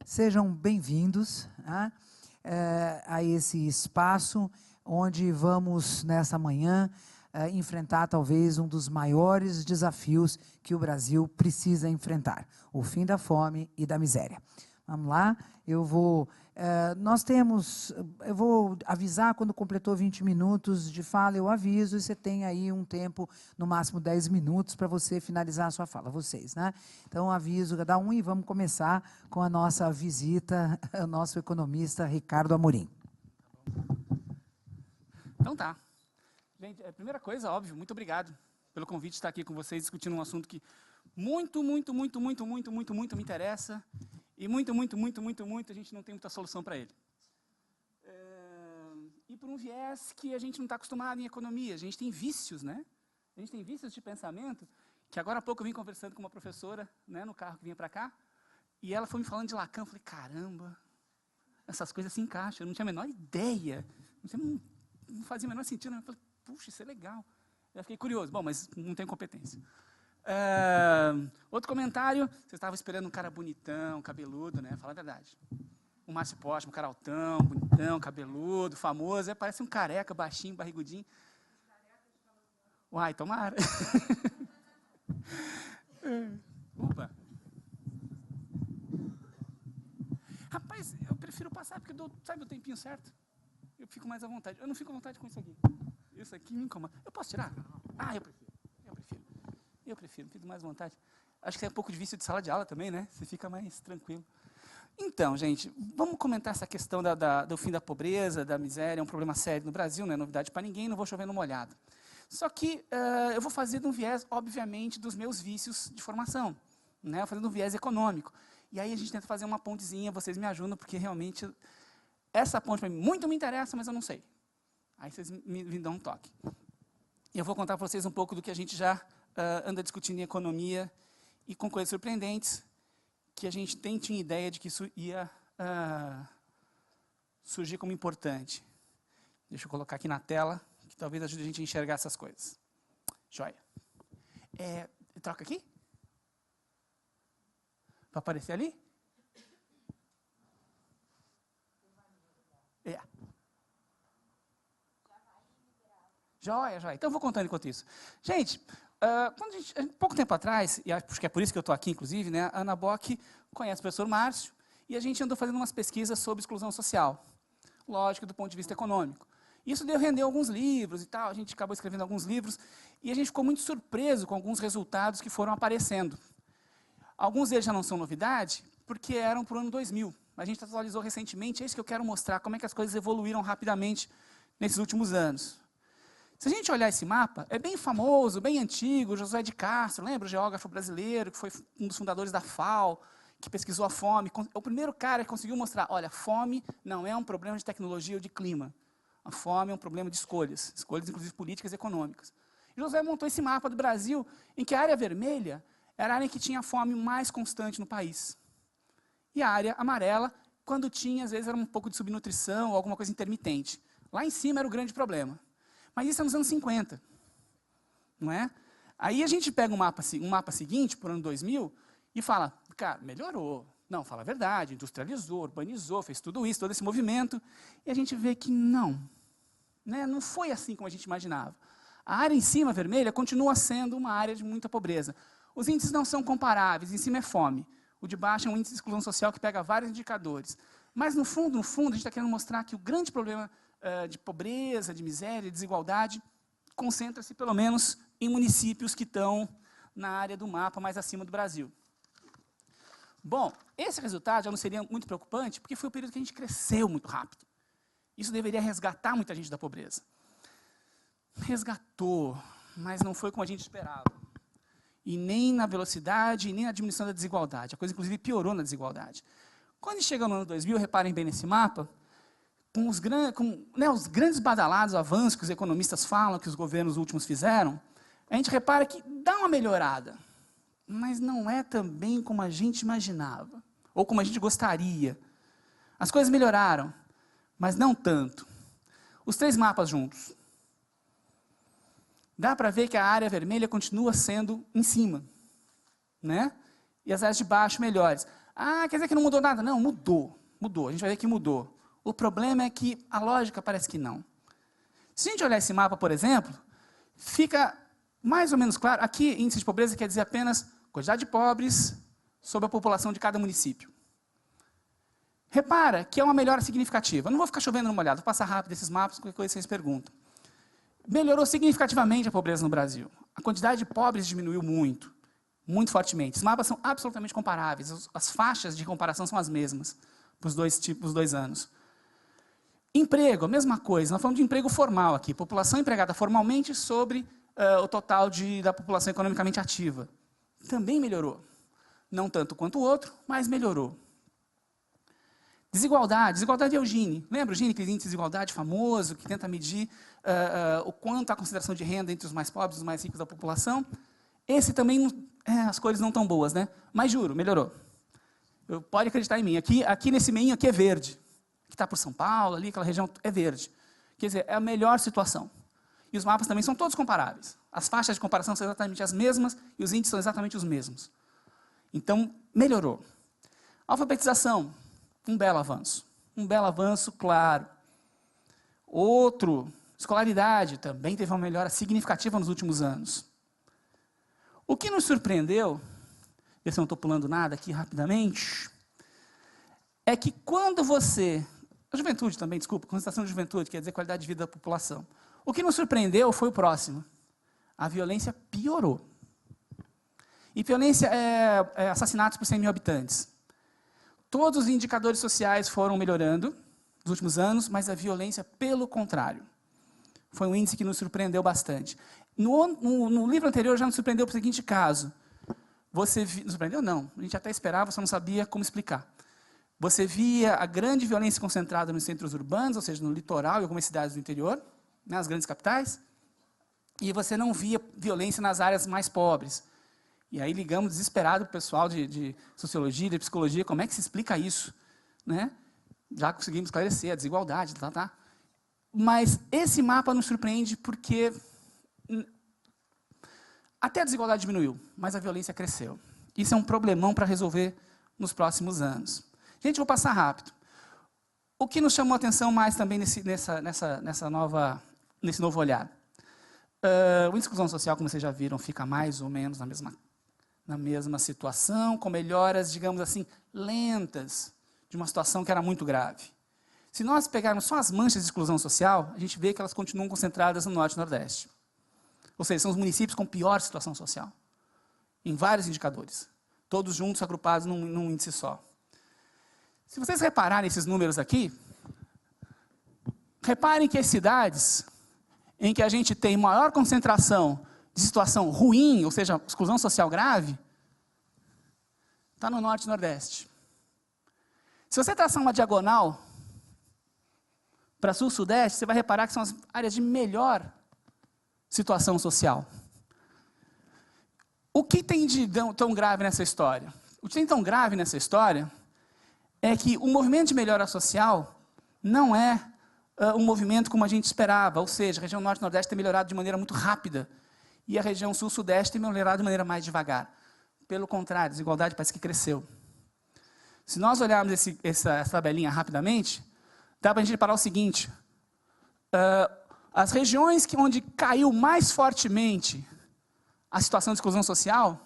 Sejam bem-vindos a esse espaço onde vamos, nessa manhã, enfrentar talvez um dos maiores desafios que o Brasil precisa enfrentar, o fim da fome e da miséria. Vamos lá, eu vou avisar quando completou 20 minutos de fala, eu aviso, e você tem aí um tempo, no máximo 10 minutos, para você finalizar a sua fala, vocês, né? Então, aviso cada um e vamos começar com a nossa visita, ao nosso economista Ricardo Amorim. Então tá. Gente, a primeira coisa, óbvio, muito obrigado pelo convite de estar aqui com vocês, discutindo um assunto que muito me interessa, e muito, a gente não tem muita solução para ele. E por um viés que a gente não está acostumado em economia, a gente tem vícios, né? A gente tem vícios de pensamento, que agora há pouco eu vim conversando com uma professora, né, no carro que vinha para cá, e ela foi me falando de Lacan, eu falei, caramba, essas coisas se encaixam, eu não tinha a menor ideia, não fazia o menor sentido, eu falei, puxa, isso é legal. Eu fiquei curioso, bom, mas não tenho competência. Outro comentário, você estava esperando um cara bonitão, cabeludo, né? Fala a verdade. Um Márcio Postman, um cara altão, bonitão, cabeludo, famoso, parece um careca, baixinho, barrigudinho. Uai, tomara. Opa. Rapaz, eu prefiro passar, porque eu dou, sabe, o tempinho certo? Eu fico mais à vontade. Eu não fico à vontade com isso aqui. Isso aqui me incomoda. Eu posso tirar? Ah, eu prefiro, fico mais à vontade. Acho que tem um pouco de vício de sala de aula também, né? Você fica mais tranquilo. Então, gente, vamos comentar essa questão do fim da pobreza, da miséria. É um problema sério no Brasil, não é novidade para ninguém, não vou chover no molhado. Só que eu vou fazer de um viés, obviamente, dos meus vícios de formação. Né? Eu vou fazer de um viés econômico. E aí a gente tenta fazer uma pontezinha, vocês me ajudam, porque realmente essa ponte para mim muito me interessa, mas eu não sei. Aí vocês me dão um toque. E eu vou contar para vocês um pouco do que a gente já anda discutindo em economia e com coisas surpreendentes, que a gente tinha ideia de que isso ia surgir como importante. Deixa eu colocar aqui na tela, que talvez ajude a gente a enxergar essas coisas. Joia. Troca aqui? Para aparecer ali? Joia. Então, eu vou contando enquanto isso. Gente, pouco tempo atrás, e acho que é por isso que eu estou aqui, inclusive, né, a Ana Bock conhece o professor Márcio, e a gente andou fazendo umas pesquisas sobre exclusão social. Lógico, do ponto de vista econômico. Isso rendeu alguns livros e tal, a gente acabou escrevendo alguns livros, e a gente ficou muito surpreso com alguns resultados que foram aparecendo. Alguns deles já não são novidade, porque eram para o ano 2000. A gente atualizou recentemente, é isso que eu quero mostrar, como é que as coisas evoluíram rapidamente nesses últimos anos. Se a gente olhar esse mapa, é bem famoso, bem antigo, José de Castro, lembra o geógrafo brasileiro, que foi um dos fundadores da FAO, que pesquisou a fome. É o primeiro cara que conseguiu mostrar, olha, fome não é um problema de tecnologia ou de clima. A fome é um problema de escolhas inclusive políticas e econômicas. E José montou esse mapa do Brasil, em que a área vermelha era a área em que tinha a fome mais constante no país. E a área amarela, quando tinha, às vezes, era um pouco de subnutrição ou alguma coisa intermitente. Lá em cima era o grande problema. Mas isso é nos anos 50, não é? Aí a gente pega um mapa seguinte, por ano 2000, e fala, cara, melhorou. Não, fala a verdade, industrializou, urbanizou, fez tudo isso, todo esse movimento, e a gente vê que não. Né? Não foi assim como a gente imaginava. A área em cima, vermelha, continua sendo uma área de muita pobreza. Os índices não são comparáveis, em cima é fome. O de baixo é um índice de exclusão social que pega vários indicadores. Mas, no fundo, a gente está querendo mostrar que o grande problema de pobreza, de miséria, de desigualdade, concentra-se, pelo menos, em municípios que estão na área do mapa mais acima do Brasil. Bom, esse resultado já não seria muito preocupante, porque foi o período que a gente cresceu muito rápido. Isso deveria resgatar muita gente da pobreza. Resgatou, mas não foi como a gente esperava. E nem na velocidade, e nem na diminuição da desigualdade. A coisa, inclusive, piorou na desigualdade. Quando chega no ano 2000, reparem bem nesse mapa, com os grandes badalados avanços que os economistas falam, que os governos últimos fizeram, a gente repara que dá uma melhorada, mas não é também como a gente imaginava, ou como a gente gostaria. As coisas melhoraram, mas não tanto. Os três mapas juntos. Dá para ver que a área vermelha continua sendo em cima, né? E as áreas de baixo melhores. Ah, quer dizer que não mudou nada? Não, mudou. Mudou, a gente vai ver que mudou. O problema é que a lógica parece que não. Se a gente olhar esse mapa, por exemplo, fica mais ou menos claro, aqui índice de pobreza quer dizer apenas quantidade de pobres sobre a população de cada município. Repara que é uma melhora significativa. Eu não vou ficar chovendo numa olhada, vou passar rápido esses mapas, qualquer coisa vocês perguntam. Melhorou significativamente a pobreza no Brasil. A quantidade de pobres diminuiu muito, muito fortemente. Os mapas são absolutamente comparáveis, as faixas de comparação são as mesmas para os dois anos. Emprego, a mesma coisa, nós falamos de emprego formal aqui, população empregada formalmente sobre o total da população economicamente ativa. Também melhorou. Não tanto quanto o outro, mas melhorou. Desigualdade é o Gini. Lembra o Gini, aquele índice de desigualdade famoso, que tenta medir o quanto a consideração de renda entre os mais pobres e os mais ricos da população? Esse também, as cores não tão boas, né? Mas juro, melhorou. Pode acreditar em mim. Aqui nesse meinho aqui é verde. Que está por São Paulo, ali, aquela região é verde. Quer dizer, é a melhor situação. E os mapas também são todos comparáveis. As faixas de comparação são exatamente as mesmas e os índices são exatamente os mesmos. Então, melhorou. Alfabetização, um belo avanço. Um belo avanço, claro. Outro, escolaridade, também teve uma melhora significativa nos últimos anos. O que nos surpreendeu, ver se eu não estou pulando nada aqui rapidamente, é que quando você... A juventude também, desculpa, concentração de juventude, quer dizer qualidade de vida da população. O que nos surpreendeu foi o próximo. A violência piorou. E violência é assassinatos por 100 mil habitantes. Todos os indicadores sociais foram melhorando nos últimos anos, mas a violência, pelo contrário. Foi um índice que nos surpreendeu bastante. No livro anterior já nos surpreendeu por seguinte caso. Nos surpreendeu? Não. A gente até esperava, só não sabia como explicar. Você via a grande violência concentrada nos centros urbanos, ou seja, no litoral e algumas cidades do interior, nas grandes capitais, e você não via violência nas áreas mais pobres. E aí ligamos desesperado para o pessoal de sociologia, de psicologia, como é que se explica isso? Né? Já conseguimos esclarecer a desigualdade, tá. Mas esse mapa nos surpreende porque até a desigualdade diminuiu, mas a violência cresceu. Isso é um problemão para resolver nos próximos anos. Gente, vou passar rápido. O que nos chamou a atenção mais também nesse novo olhar? O índice de exclusão social, como vocês já viram, fica mais ou menos na mesma situação, com melhoras, digamos assim, lentas, de uma situação que era muito grave. Se nós pegarmos só as manchas de exclusão social, a gente vê que elas continuam concentradas no Norte e Nordeste. Ou seja, são os municípios com pior situação social, em vários indicadores, todos juntos agrupados num índice só. Se vocês repararem esses números aqui, reparem que as cidades em que a gente tem maior concentração de situação ruim, ou seja, exclusão social grave, está no Norte e Nordeste. Se você traçar uma diagonal para Sul e Sudeste, você vai reparar que são as áreas de melhor situação social. O que tem de tão grave nessa história? O que tem tão grave nessa história é que o movimento de melhora social não é um movimento como a gente esperava, ou seja, a região Norte e Nordeste tem melhorado de maneira muito rápida, e a região Sul e Sudeste tem melhorado de maneira mais devagar. Pelo contrário, a desigualdade parece que cresceu. Se nós olharmos essa tabelinha rapidamente, dá para a gente reparar o seguinte, as regiões onde caiu mais fortemente a situação de exclusão social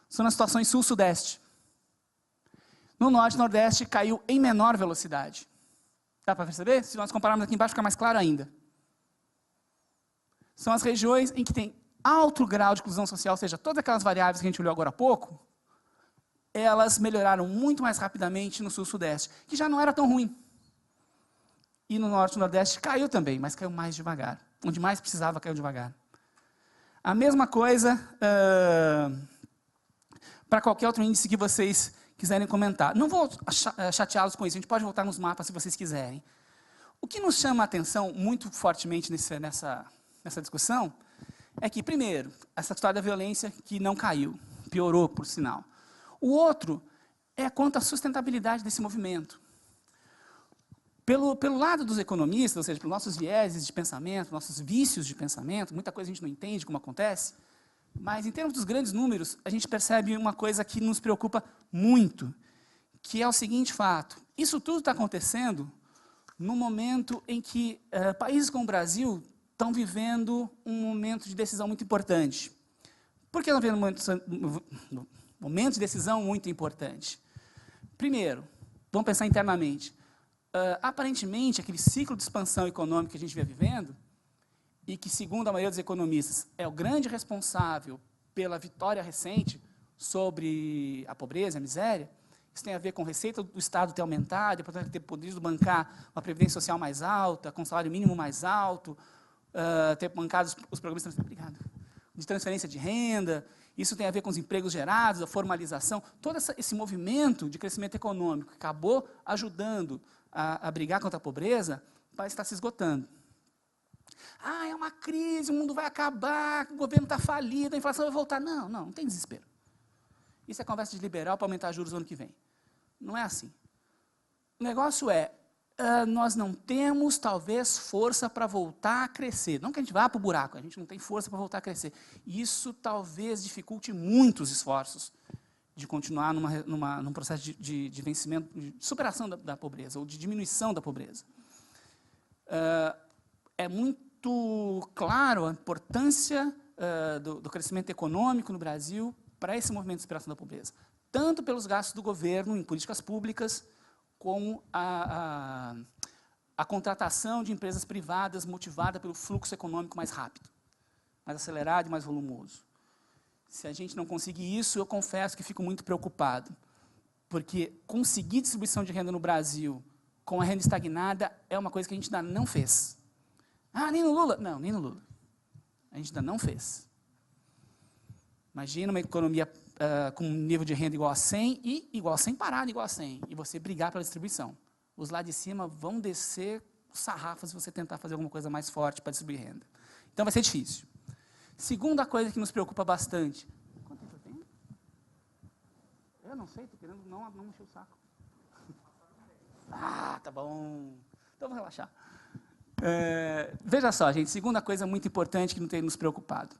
são nas situações Sul e Sudeste. No Norte e Nordeste caiu em menor velocidade. Dá para perceber? Se nós compararmos aqui embaixo, fica mais claro ainda. São as regiões em que tem alto grau de exclusão social, ou seja, todas aquelas variáveis que a gente olhou agora há pouco, elas melhoraram muito mais rapidamente no Sul e Sudeste, que já não era tão ruim. E no Norte e Nordeste caiu também, mas caiu mais devagar. Onde mais precisava, caiu devagar. A mesma coisa para qualquer outro índice que vocês quiserem comentar. Não vou chateá-los com isso, a gente pode voltar nos mapas se vocês quiserem. O que nos chama a atenção muito fortemente nessa discussão é que, primeiro, essa história da violência que não caiu, piorou, por sinal. O outro é quanto à sustentabilidade desse movimento. Pelo lado dos economistas, ou seja, pelos nossos vieses de pensamento, nossos vícios de pensamento, muita coisa a gente não entende como acontece, mas em termos dos grandes números, a gente percebe uma coisa que nos preocupa muito, que é o seguinte fato. Isso tudo está acontecendo no momento em que países como o Brasil estão vivendo um momento de decisão muito importante. Por que estão vivendo um momento de decisão muito importante? Primeiro, vamos pensar internamente. Aparentemente, aquele ciclo de expansão econômica que a gente vem vivendo, e que, segundo a maioria dos economistas, é o grande responsável pela vitória recente sobre a pobreza, a miséria, isso tem a ver com a receita do Estado ter aumentado, e, portanto, ter podido bancar uma previdência social mais alta, com salário mínimo mais alto, ter bancado os programas de transferência de renda. Isso tem a ver com os empregos gerados, a formalização. Todo esse movimento de crescimento econômico que acabou ajudando a brigar contra a pobreza, parece estar se esgotando. É uma crise, o mundo vai acabar, o governo está falido, a inflação vai voltar. Não tem desespero. Isso é conversa de liberal para aumentar juros no ano que vem. Não é assim. O negócio é, nós não temos, talvez, força para voltar a crescer. Não que a gente vá para o buraco, a gente não tem força para voltar a crescer. Isso talvez dificulte muito os esforços de continuar num processo de vencimento, de superação da pobreza, ou de diminuição da pobreza. É muito claro a importância do crescimento econômico no Brasil para esse movimento de superação da pobreza, tanto pelos gastos do governo em políticas públicas, como a contratação de empresas privadas motivada pelo fluxo econômico mais rápido, mais acelerado e mais volumoso. Se a gente não conseguir isso, eu confesso que fico muito preocupado, porque conseguir distribuição de renda no Brasil com a renda estagnada é uma coisa que a gente ainda não fez. Nem no Lula? Não, nem no Lula. A gente ainda não fez. Imagina uma economia com um nível de renda igual a 100 e igual a 100 parado igual a 100, e você brigar pela distribuição. Os lá de cima vão descer os sarrafos se você tentar fazer alguma coisa mais forte para distribuir renda. Então vai ser difícil. Segunda coisa que nos preocupa bastante. Quanto tempo eu tenho? Eu não sei, estou querendo não encher o saco. Tá bom. Então vou relaxar. Veja só, gente, segunda coisa muito importante que não tem nos preocupado.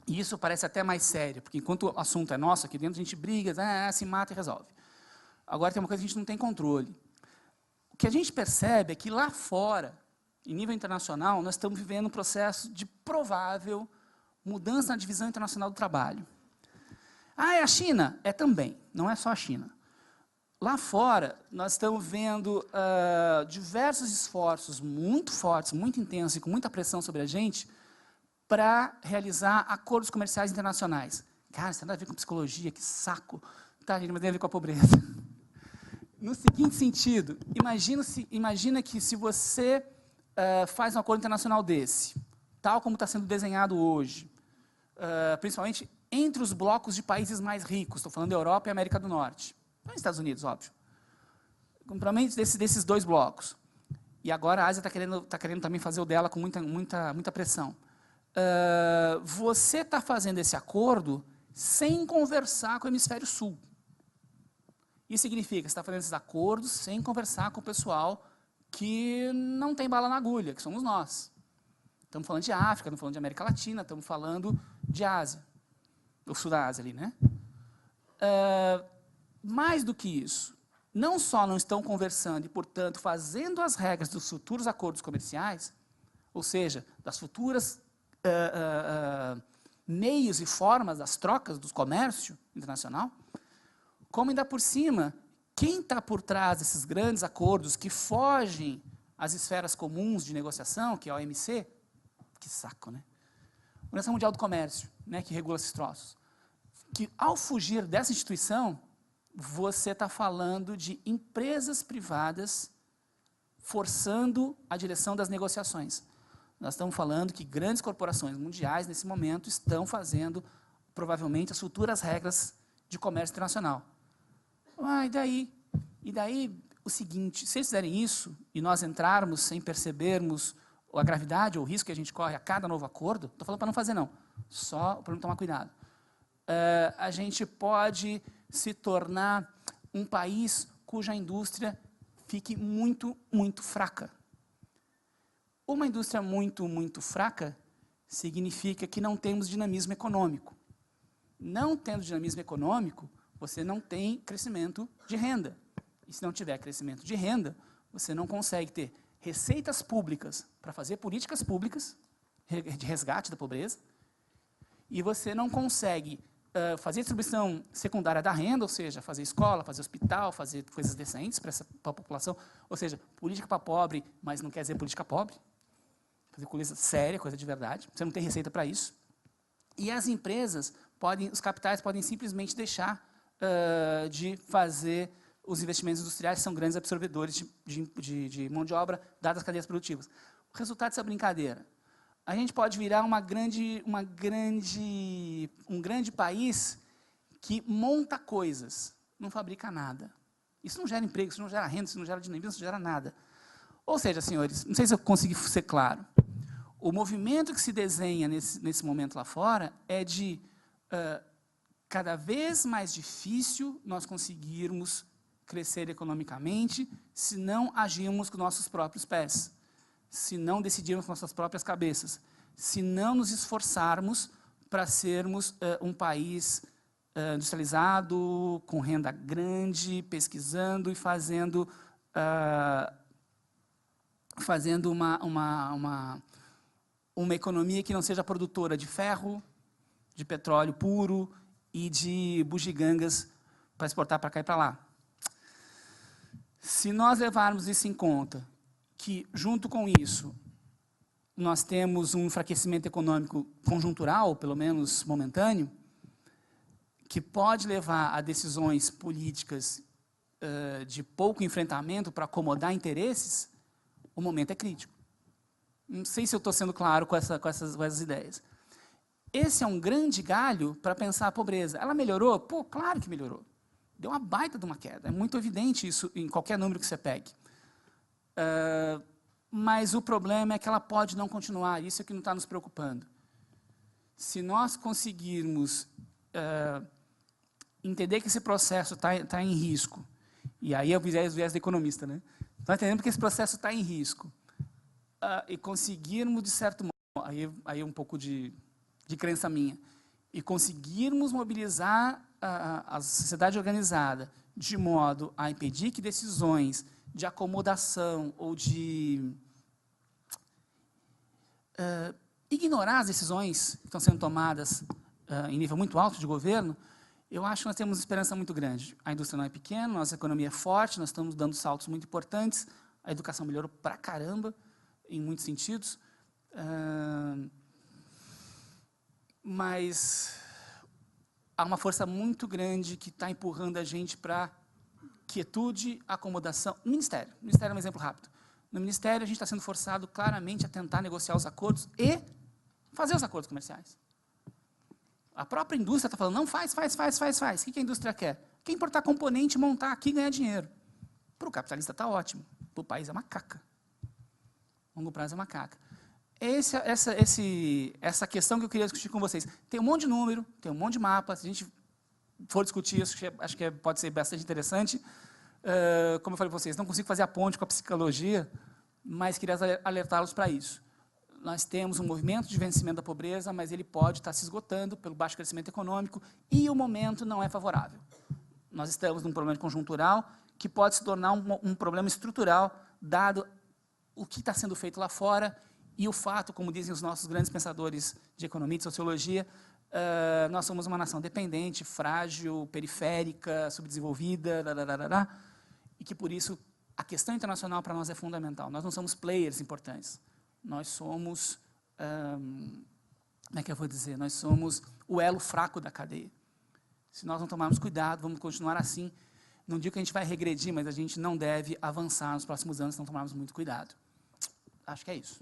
E isso parece até mais sério, porque enquanto o assunto é nosso, aqui dentro a gente briga, se mata e resolve. Agora tem uma coisa que a gente não tem controle. O que a gente percebe é que lá fora, em nível internacional, nós estamos vivendo um processo de provável mudança na divisão internacional do trabalho. É a China? É também, não é só a China. Lá fora, nós estamos vendo diversos esforços muito fortes, muito intensos e com muita pressão sobre a gente para realizar acordos comerciais internacionais. Cara, isso tem nada a ver com psicologia, que saco. Tá, gente, mas tem a ver com a pobreza. No seguinte sentido, imagina que se você faz um acordo internacional desse, tal como está sendo desenhado hoje, principalmente entre os blocos de países mais ricos, estou falando da Europa e América do Norte, não nos Estados Unidos, óbvio, comprometimento desses dois blocos. E agora a Ásia está querendo também fazer o dela com muita pressão. Você está fazendo esse acordo sem conversar com o hemisfério sul. Isso significa que você está fazendo esses acordos sem conversar com o pessoal que não tem bala na agulha, que somos nós. Estamos falando de África, estamos falando de América Latina, estamos falando de Ásia, o sul da Ásia ali, né? Mais do que isso, não só não estão conversando e, portanto, fazendo as regras dos futuros acordos comerciais, ou seja, das futuras meios e formas das trocas do comércio internacional, como ainda por cima, quem está por trás desses grandes acordos que fogem às esferas comuns de negociação, que é a OMC, que saco, né? A Organização Mundial do Comércio, né, que regula esses troços, que ao fugir dessa instituição, você está falando de empresas privadas forçando a direção das negociações. Nós estamos falando que grandes corporações mundiais, nesse momento, estão fazendo, provavelmente, as futuras regras de comércio internacional. E daí, o seguinte, se eles fizerem isso, e nós entrarmos sem percebermos a gravidade ou o risco que a gente corre a cada novo acordo, estou falando para não fazer, não, só para não tomar cuidado, a gente pode se tornar um país cuja indústria fique muito, muito fraca. Uma indústria muito, muito fraca significa que não temos dinamismo econômico. Não tendo dinamismo econômico, você não tem crescimento de renda. E se não tiver crescimento de renda, você não consegue ter receitas públicas para fazer políticas públicas de resgate da pobreza, e você não consegue fazer distribuição secundária da renda, ou seja, fazer escola, fazer hospital, fazer coisas decentes para a população, ou seja, política para pobre, mas não quer dizer política pobre, fazer coisa séria, coisa de verdade, você não tem receita para isso. E as empresas os capitais podem simplesmente deixar de fazer os investimentos industriais, que são grandes absorvedores de mão de obra, dadas as cadeias produtivas. O resultado dessa brincadeira: a gente pode virar um grande país que monta coisas, não fabrica nada. Isso não gera emprego, isso não gera renda, isso não gera dinamismo, isso não gera nada. Ou seja, senhores, não sei se eu consegui ser claro, o movimento que se desenha nesse momento lá fora é de cada vez mais difícil nós conseguirmos crescer economicamente se não agirmos com nossos próprios pés, se não decidirmos com nossas próprias cabeças, se não nos esforçarmos para sermos um país industrializado, com renda grande, pesquisando e fazendo uma economia que não seja produtora de ferro, de petróleo puro e de bugigangas para exportar para cá e para lá. Se nós levarmos isso em conta, que, junto com isso, nós temos um enfraquecimento econômico conjuntural, pelo menos momentâneo, que pode levar a decisões políticas de pouco enfrentamento para acomodar interesses, o momento é crítico. Não sei se eu estou sendo claro com essas ideias. Esse é um grande galho para pensar a pobreza. Ela melhorou? Pô, claro que melhorou. Deu uma baita de uma queda. É muito evidente isso em qualquer número que você pegue. Mas o problema é que ela pode não continuar. Isso é que não está nos preocupando. Se nós conseguirmos entender que esse processo está em risco, e aí é o viés do economista, né? Nós entendemos que esse processo está em risco, e conseguirmos, de certo modo, aí um pouco de crença minha, e conseguirmos mobilizar a sociedade organizada de modo a impedir que decisões de acomodação ou de ignorar as decisões que estão sendo tomadas em nível muito alto de governo, eu acho que nós temos esperança muito grande. A indústria não é pequena, nossa economia é forte, nós estamos dando saltos muito importantes, a educação melhorou pra caramba, em muitos sentidos, mas há uma força muito grande que está empurrando a gente para quietude, acomodação. O Ministério é um exemplo rápido. No Ministério, a gente está sendo forçado claramente a tentar negociar os acordos e fazer os acordos comerciais. A própria indústria está falando, não, faz. O que a indústria quer? Quer importar componente, montar aqui e ganhar dinheiro. Para o capitalista está ótimo, para o país é macaca. Longo prazo é macaca. Essa questão que eu queria discutir com vocês. Tem um monte de número, tem um monte de mapa, se a gente for discutir isso, acho que pode ser bastante interessante. Como eu falei para vocês, não consigo fazer a ponte com a psicologia, mas queria alertá-los para isso. Nós temos um movimento de vencimento da pobreza, mas ele pode estar se esgotando pelo baixo crescimento econômico e o momento não é favorável. Nós estamos num problema conjuntural que pode se tornar um problema estrutural, dado o que está sendo feito lá fora e o fato, como dizem os nossos grandes pensadores de economia e de sociologia, nós somos uma nação dependente, frágil, periférica, subdesenvolvida, e que, por isso, a questão internacional para nós é fundamental. Nós não somos players importantes. Nós somos, como é que eu vou dizer? Nós somos o elo fraco da cadeia. Se nós não tomarmos cuidado, vamos continuar assim. Não digo que a gente vai regredir, mas a gente não deve avançar nos próximos anos se não tomarmos muito cuidado. Acho que é isso.